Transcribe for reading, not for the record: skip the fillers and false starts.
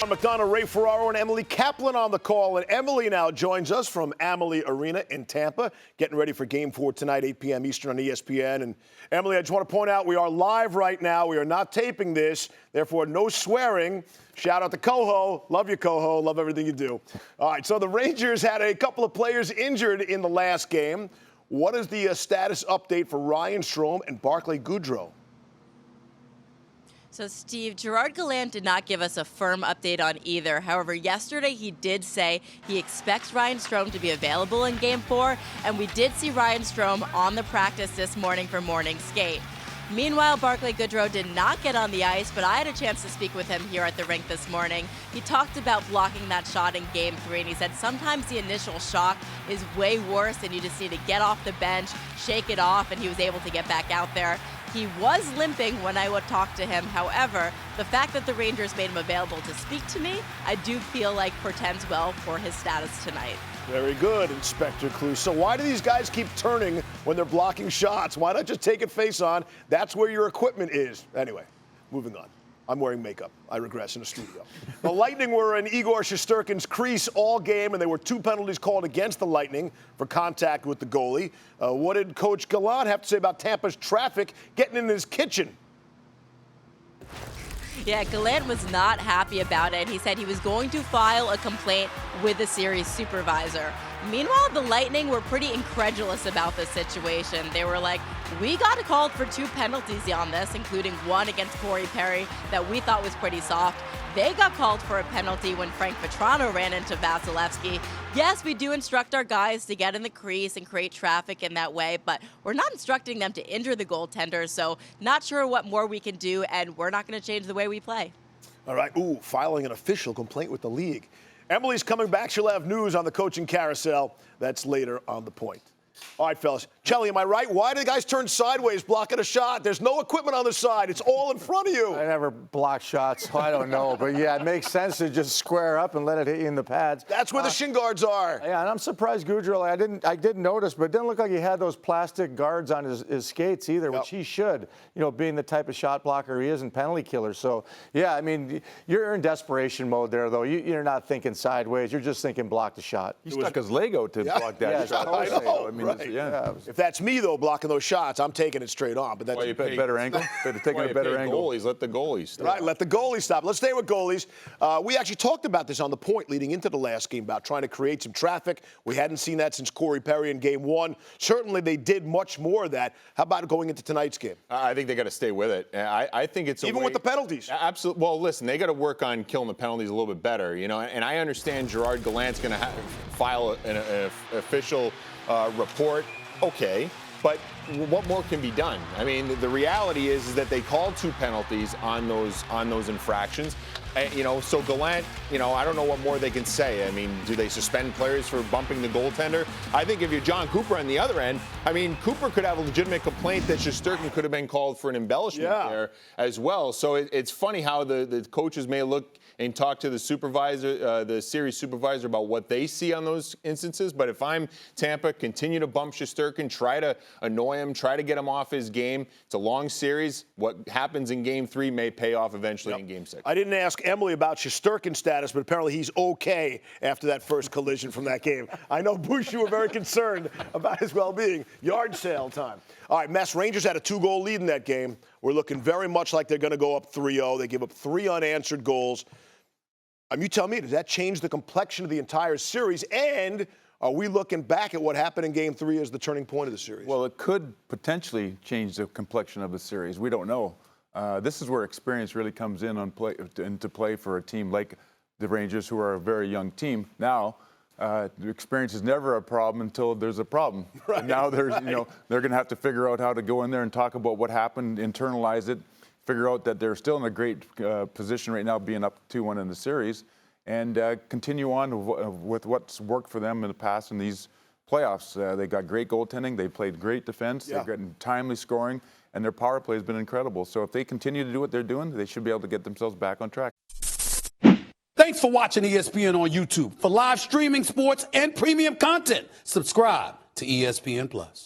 McDonough, Ray Ferraro, and Emily Kaplan on the call. And Emily now joins us from Amalie Arena in Tampa, getting ready for Game 4 tonight, 8 p.m. Eastern on ESPN. And Emily, I just want to point out we are live right now. We are not taping this, therefore no swearing. Shout out to Coho. Love you, Coho. Love everything you do. All right, so the Rangers had a couple of players injured in the last game. What is the status update for Ryan Strome and Barclay Goodrow? So, Steve, Gerard Gallant did not give us a firm update on either. However, yesterday he did say he expects Ryan Strome to be available in Game 4, and we did see Ryan Strome on the practice this morning for morning skate. Meanwhile, Barclay Goodrow did not get on the ice, but I had a chance to speak with him here at the rink this morning. He talked about blocking that shot in Game 3, and he said sometimes the initial shock is way worse, and you just need to get off the bench, shake it off, and he was able to get back out there. He was limping when I would talk to him. However, the fact that the Rangers made him available to speak to me, I do feel like portends well for his status tonight. Very good, Inspector Clue. So why do these guys keep turning when they're blocking shots? Why not just take it face on? That's where your equipment is. Anyway, moving on. I'm wearing makeup. I regress in the studio. The Lightning were in Igor Shesterkin's crease all game, and there were 2 penalties called against the Lightning for contact with the goalie. What did Coach Gallant have to say about Tampa's traffic getting in his kitchen? Yeah, Gallant was not happy about it. He said he was going to file a complaint with the series supervisor. Meanwhile, the Lightning were pretty incredulous about this situation. They were like, we got called for 2 penalties on this, including one against Corey Perry that we thought was pretty soft. They got called for a penalty when Frank Petrano ran into Vasilevsky. Yes, we do instruct our guys to get in the crease and create traffic in that way, but we're not instructing them to injure the goaltender, so not sure what more we can do, and we're not going to change the way we play. All right, filing an official complaint with the league. Emily's coming back. She'll have news on the coaching carousel. That's later on the point. All right, fellas. Chelly, am I right? Why do the guys turn sideways blocking a shot? There's no equipment on the side. It's all in front of you. I never block shots, so I don't know. But, yeah, it makes sense to just square up and let it hit you in the pads. That's where the shin guards are. Yeah, and I'm surprised Goodrow, I didn't notice, but it didn't look like he had those plastic guards on his skates either, which he should, being the type of shot blocker he is and penalty killer. So, yeah, I mean, you're in desperation mode there, though. You're not thinking sideways. You're just thinking block the shot. He stuck his leg out to block that shot. I know. I mean, right. If that's me, though, blocking those shots, I'm taking it straight on. But that's a better angle. Taking a better angle. Goalies, let the goalies stop. Right, let the goalies stop. Let's stay with goalies. We actually talked about this on the point leading into the last game about trying to create some traffic. We hadn't seen that since Corey Perry in Game 1. Certainly, they did much more of that. How about going into tonight's game? I think they got to stay with it. I think it's even with the penalties. Absolutely. Well, listen, they got to work on killing the penalties a little bit better. And I understand Gerard Gallant's going to file an official report. Okay, but what more can be done? I mean, the reality is that they called 2 penalties on those infractions. So Gallant, I don't know what more they can say. I mean, do they suspend players for bumping the goaltender? I think if you're John Cooper on the other end, I mean, Cooper could have a legitimate complaint that Shesterkin could have been called for an embellishment there as well. So it's funny how the coaches may look and talk to the supervisor, the series supervisor, about what they see on those instances. But if I'm Tampa, continue to bump Shesterkin, try to annoy him, try to get him off his game. It's a long series. What happens in Game 3 may pay off eventually in Game 6. I didn't ask Emily about Shesterkin's status, but apparently he's okay after that first collision from that game. I know, Bush, you were very concerned about his well-being. Yard sale time. All right, Mess, Rangers had a 2-goal lead in that game. We're looking very much like they're going to go up 3-0. They give up 3 unanswered goals. You tell me, does that change the complexion of the entire series? And are we looking back at what happened in Game 3 as the turning point of the series? Well, it could potentially change the complexion of the series. We don't know. This is where experience really comes into play for a team like the Rangers, who are a very young team. Now, experience is never a problem until there's a problem. Right, and now they're going to have to figure out how to go in there and talk about what happened, internalize it, figure out that they're still in a great position right now, being up 2-1 in the series, and continue on with what's worked for them in the past in these playoffs. They got great goaltending. They played great defense. They've gotten timely scoring, and their power play has been incredible. So if they continue to do what they're doing, they should be able to get themselves back on track. Thanks for watching ESPN on YouTube. For live streaming sports and premium content, subscribe to ESPN+.